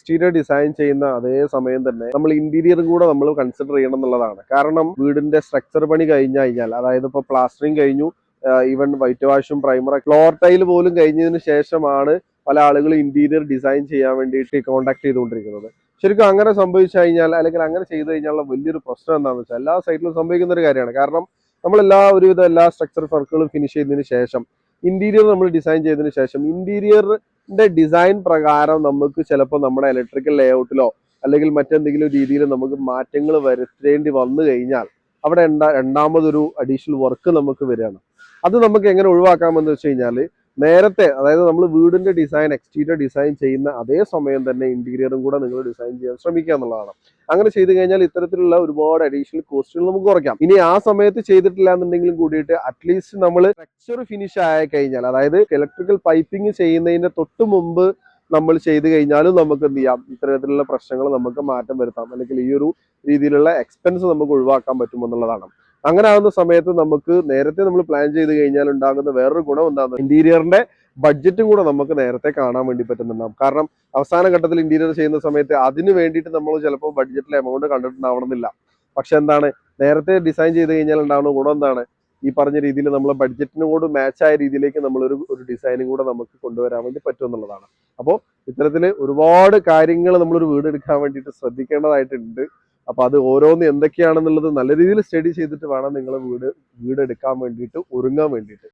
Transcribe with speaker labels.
Speaker 1: Exterior design ചെയ്യുന്ന അതേ സമയം തന്നെ നമ്മൾ ഇന്റീരിയറും കൂടെ നമ്മൾ കൺസിഡർ ചെയ്യണം എന്നുള്ളതാണ്. കാരണം വീടിന്റെ സ്ട്രക്ചർ പണി കഴിഞ്ഞു കഴിഞ്ഞാൽ, അതായത് ഇപ്പോൾ പ്ലാസ്റ്ററിങ് കഴിഞ്ഞു, ഈവൻ വൈറ്റ് വാഷും പ്രൈമർ ഫ്ലോർ ടൈൽ പോലും കഴിഞ്ഞതിന് ശേഷമാണ് പല ആളുകളും ഇന്റീരിയർ ഡിസൈൻ ചെയ്യാൻ വേണ്ടിയിട്ട് കോൺടാക്ട് ചെയ്തുകൊണ്ടിരിക്കുന്നത്. ശരിക്കും അങ്ങനെ സംഭവിച്ചു കഴിഞ്ഞാൽ, അല്ലെങ്കിൽ അങ്ങനെ ചെയ്തു കഴിഞ്ഞാൽ വലിയൊരു പ്രശ്നം എന്താണെന്ന് വെച്ചാൽ എല്ലാ സൈറ്റിലും സംഭവിക്കുന്ന ഒരു കാര്യമാണ്. കാരണം ഒരുവിധം എല്ലാ സ്ട്രക്ചർ വർക്കുകളും ഫിനിഷ് ചെയ്തതിന് ശേഷം ഇന്റീരിയർ നമ്മൾ ഡിസൈൻ ചെയ്തതിന് ശേഷം ഇന്റീരിയറിന്റെ ഡിസൈൻ പ്രകാരം നമുക്ക് ചിലപ്പോൾ നമ്മുടെ ഇലക്ട്രിക്കൽ ലേഔട്ടിലോ അല്ലെങ്കിൽ മറ്റെന്തെങ്കിലും രീതിയിൽ നമുക്ക് മാറ്റങ്ങൾ വരുത്തേണ്ടി വന്നു കഴിഞ്ഞാൽ അവിടെ രണ്ടാമതൊരു അഡീഷണൽ വർക്ക് നമുക്ക് വരികയാണ്. അത് നമുക്ക് എങ്ങനെ ഒഴിവാക്കാമെന്ന് വെച്ച് കഴിഞ്ഞാൽ, നേരത്തെ അതായത് നമ്മൾ വീടിന്റെ ഡിസൈൻ എക്സ്റ്റീരിയർ ഡിസൈൻ ചെയ്യുന്ന അതേ സമയം തന്നെ ഇന്റീരിയറും കൂടെ നിങ്ങൾ ഡിസൈൻ ചെയ്യാൻ ശ്രമിക്കുക എന്നുള്ളതാണ്. അങ്ങനെ ചെയ്തു കഴിഞ്ഞാൽ ഇത്തരത്തിലുള്ള ഒരുപാട് അഡീഷണൽ കോസ്റ്റുകൾ നമുക്ക് കുറയ്ക്കാം. ഇനി ആ സമയത്ത് ചെയ്തിട്ടില്ല എന്നുണ്ടെങ്കിലും കൂടിയിട്ട് അറ്റ്ലീസ്റ്റ് നമ്മൾ സ്ട്രക്ചർ ഫിനിഷ് ആയി കഴിഞ്ഞാൽ, അതായത് ഇലക്ട്രിക്കൽ പൈപ്പിംഗ് ചെയ്യുന്നതിന്റെ തൊട്ട് മുമ്പ് നമ്മൾ ചെയ്തു കഴിഞ്ഞാലും നമുക്ക് എന്ത് ചെയ്യാം, ഇത്തരത്തിലുള്ള പ്രശ്നങ്ങൾ നമുക്ക് മാറ്റം വരുത്താം, അല്ലെങ്കിൽ ഈ ഒരു രീതിയിലുള്ള എക്സ്പെൻസ് നമുക്ക് ഒഴിവാക്കാൻ പറ്റുമെന്നുള്ളതാണ്. അങ്ങനെ ആകുന്ന സമയത്ത് നമുക്ക് നേരത്തെ നമ്മൾ പ്ലാൻ ചെയ്ത് കഴിഞ്ഞാൽ ഉണ്ടാകുന്ന വേറൊരു ഗുണം എന്താണ്, ഇന്റീരിയറിന്റെ ബഡ്ജറ്റും കൂടെ നമുക്ക് നേരത്തെ കാണാൻ വേണ്ടി പറ്റുന്നുണ്ടാവും. കാരണം അവസാന ഘട്ടത്തിൽ ഇന്റീരിയർ ചെയ്യുന്ന സമയത്ത് അതിന് വേണ്ടിയിട്ട് നമ്മൾ ചിലപ്പോൾ ബഡ്ജറ്റിൽ എമൗണ്ട് കണ്ടിട്ടുണ്ടാവണമെന്നില്ല. പക്ഷെ നേരത്തെ ഡിസൈൻ ചെയ്ത് കഴിഞ്ഞാൽ ഉണ്ടാവുന്ന ഗുണം എന്താണ്, ഈ പറഞ്ഞ രീതിയിൽ നമ്മളെ ബഡ്ജറ്റിനോട് മാച്ചായ രീതിയിലേക്ക് ഒരു ഡിസൈനും കൂടെ നമുക്ക് കൊണ്ടുവരാൻ വേണ്ടി പറ്റും എന്നുള്ളതാണ്. അപ്പോൾ ഇത്തരത്തിൽ ഒരുപാട് കാര്യങ്ങൾ നമ്മളൊരു വീട് എടുക്കാൻ വേണ്ടിയിട്ട് ശ്രദ്ധിക്കേണ്ടതായിട്ടുണ്ട്. അപ്പൊ അത് ഓരോന്ന് എന്തൊക്കെയാണെന്നുള്ളത് നല്ല രീതിയിൽ സ്റ്റഡി ചെയ്തിട്ട് വേണം നിങ്ങൾ വീട് എടുക്കാൻ വേണ്ടിയിട്ട് ഒരുങ്ങാൻ വേണ്ടിയിട്ട്.